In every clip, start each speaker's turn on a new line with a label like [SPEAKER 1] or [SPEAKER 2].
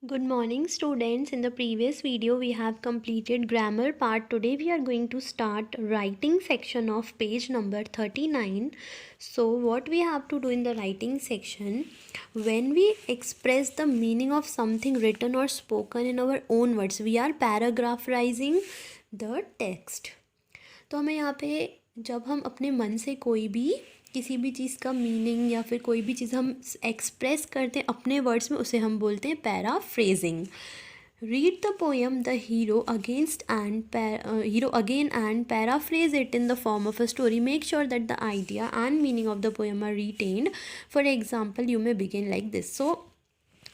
[SPEAKER 1] Good morning students. In the previous video we have completed grammar part. Today we are going to start writing section of page number 39. So what we have to do in the writing section, when we express the meaning of something written or spoken in our own words, we are paragraphizing the text. तो हमें यहाँ पे जब हम अपने मन से कोई भी किसी भी चीज़ का मीनिंग या फिर कोई भी चीज़ हम एक्सप्रेस करते हैं अपने वर्ड्स में, उसे हम बोलते हैं paraphrasing. Read the poem the hero again and paraphrase it in the form of a story. Make sure that the idea and meaning of the poem are retained. For example you may begin like this. So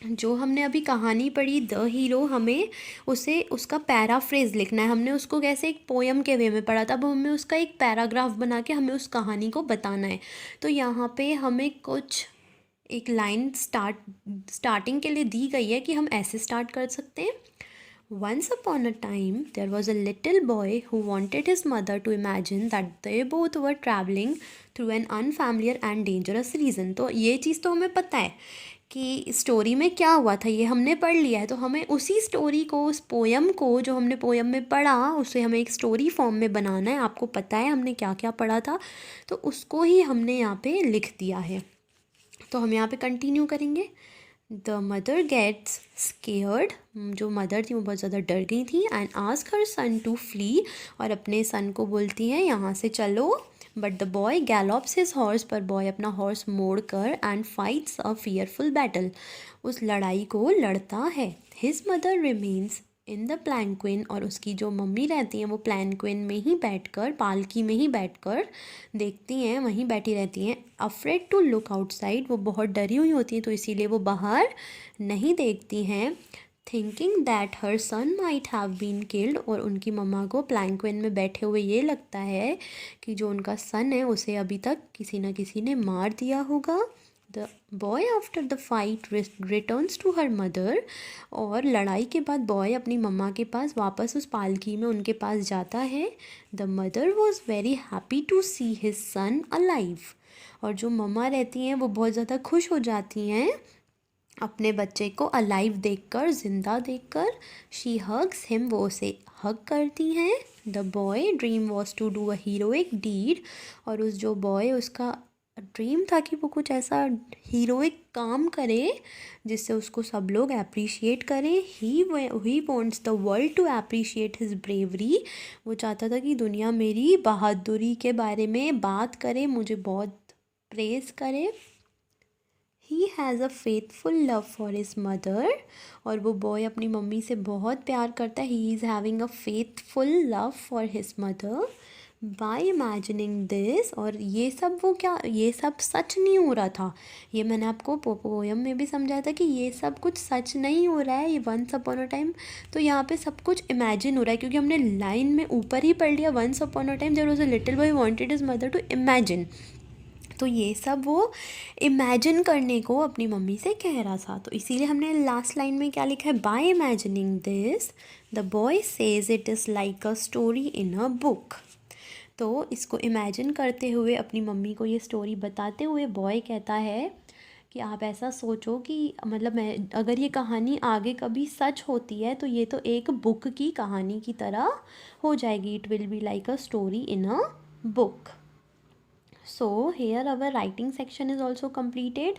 [SPEAKER 1] जो हमने अभी कहानी पढ़ी the hero, हमें उसे उसका paraphrase लिखना है. हमने उसको कैसे एक पोएम के वे में पढ़ा था, अब हमें उसका एक पैराग्राफ बना के हमें उस कहानी को बताना है. तो यहाँ पे हमें कुछ एक लाइन स्टार्टिंग के लिए दी गई है कि हम ऐसे स्टार्ट कर सकते हैं. Once upon a time, there was a little boy who wanted his mother to imagine that they both were traveling through an unfamiliar and dangerous region. तो ये चीज़ तो हमें पता है कि स्टोरी में क्या हुआ था, ये हमने पढ़ लिया है. तो हमें उसी स्टोरी को, उस पोएम को जो हमने पोएम में पढ़ा, उसे हमें एक स्टोरी फॉर्म में बनाना है. आपको पता है हमने क्या क्या पढ़ा था, तो उसको ही हमने यहाँ पे लिख दिया है. तो हम यहाँ पे कंटिन्यू करेंगे. The mother gets scared. जो मदर थी वो बहुत ज़्यादा डर गई थी. And ask her son to flee. और अपने सन को बोलती हैं यहाँ से चलो. But the boy gallops his horse. पर बॉय अपना हॉर्स मोड़ कर and fights a fearful battle. उस लड़ाई को लड़ता है. His mother remains in the palanquin. और उसकी जो मम्मी रहती हैं वो प्लैंक्विन में ही बैठकर, पालकी में ही बैठकर देखती हैं, वहीं बैठी रहती हैं. Afraid to look outside. वो बहुत डरी हुई होती हैं तो इसीलिए वो बाहर नहीं देखती हैं. Thinking that her son might have been killed. और उनकी मम्मा को प्लैंक्विन में बैठे हुए ये लगता है कि जो उनका सन है उसे अभी तक किसी न किसी ने मार दिया होगा. The boy after the fight returns to her mother. और लड़ाई के बाद बॉय अपनी मम्मा के पास वापस उस पालकी में उनके पास जाता है. The mother was very happy to see his son alive. और जो मम्मा रहती हैं वो बहुत ज़्यादा खुश हो जाती हैं अपने बच्चे को अलाइव देखकर, जिंदा देखकर. She hugs him. वो उसे हग करती हैं. The boy dream was to do a heroic deed. और उस जो बॉय, उसका ड्रीम था कि वो कुछ ऐसा हीरोइक काम करे जिससे उसको सब लोग अप्रिशिएट करें. He wants the world to appreciate his bravery. वो चाहता था कि दुनिया मेरी बहादुरी के बारे में बात करे, मुझे बहुत प्रेज करे. He has a faithful love for his mother. और वो बॉय अपनी मम्मी से बहुत प्यार करता है. He is having a faithful love for his mother. By imagining this. और ये सब वो क्या, ये सब सच नहीं हो रहा था. ये मैंने आपको पोएम में भी समझाया था कि ये सब कुछ सच नहीं हो रहा है, ये वंस अपॉन अ टाइम. तो यहाँ पे सब कुछ इमेजिन हो रहा है क्योंकि हमने लाइन में ऊपर ही पढ़ लिया, once upon a time there was a little boy wanted his mother to imagine. तो ये सब वो इमेजिन करने को अपनी मम्मी से कह रहा था. तो इसीलिए हमने लास्ट लाइन में क्या लिखा है, by imagining this the boy says it is like a story in a book. तो इसको इमेजिन करते हुए, अपनी मम्मी को ये स्टोरी बताते हुए बॉय कहता है कि आप ऐसा सोचो कि मतलब मैं, अगर ये कहानी आगे कभी सच होती है तो ये तो एक बुक की कहानी की तरह हो जाएगी. It will be like a story in a book. So here our writing section is also completed.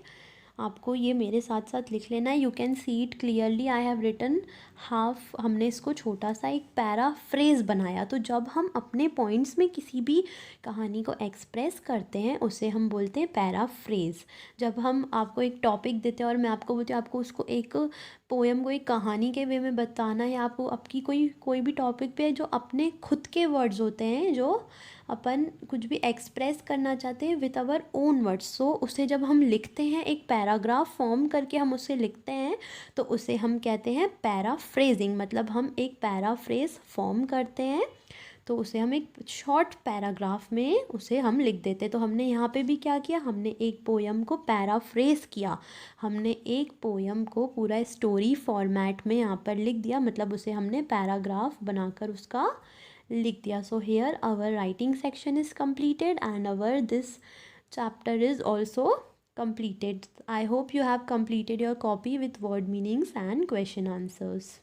[SPEAKER 1] आपको ये मेरे साथ साथ लिख लेना है. You can see it clearly. I have written half. हमने इसको छोटा सा एक पैराफ्रेज बनाया. तो जब हम अपने पॉइंट्स में किसी भी कहानी को एक्सप्रेस करते हैं उसे हम बोलते हैं पैराफ्रेज. जब हम आपको एक टॉपिक देते हैं और मैं आपको बोलती हूँ आपको उसको एक पोएम को एक कहानी के वे में बताना है, आपको आपकी कोई भी टॉपिक पे जो अपने खुद के वर्ड्स होते हैं, जो अपन कुछ भी एक्सप्रेस करना चाहते हैं विथ आवर ओन वर्ड्स. सो उसे जब हम लिखते हैं, एक पैराग्राफ फॉर्म करके हम उसे लिखते हैं, तो उसे हम कहते हैं पैराफ्रेजिंग. मतलब हम एक पैराफ्रेज फॉर्म करते हैं तो उसे हम एक शॉर्ट पैराग्राफ में उसे हम लिख देते. तो हमने यहाँ पे भी क्या किया, हमने एक पोएम को पैराफ्रेज किया. हमने एक पोएम को पूरा स्टोरी फॉर्मेट में यहाँ पर लिख दिया, मतलब उसे हमने पैराग्राफ बनाकर उसका लिख दिया. So here our writing section is completed and our this chapter is also completed. I hope you have completed your copy with word meanings and question answers.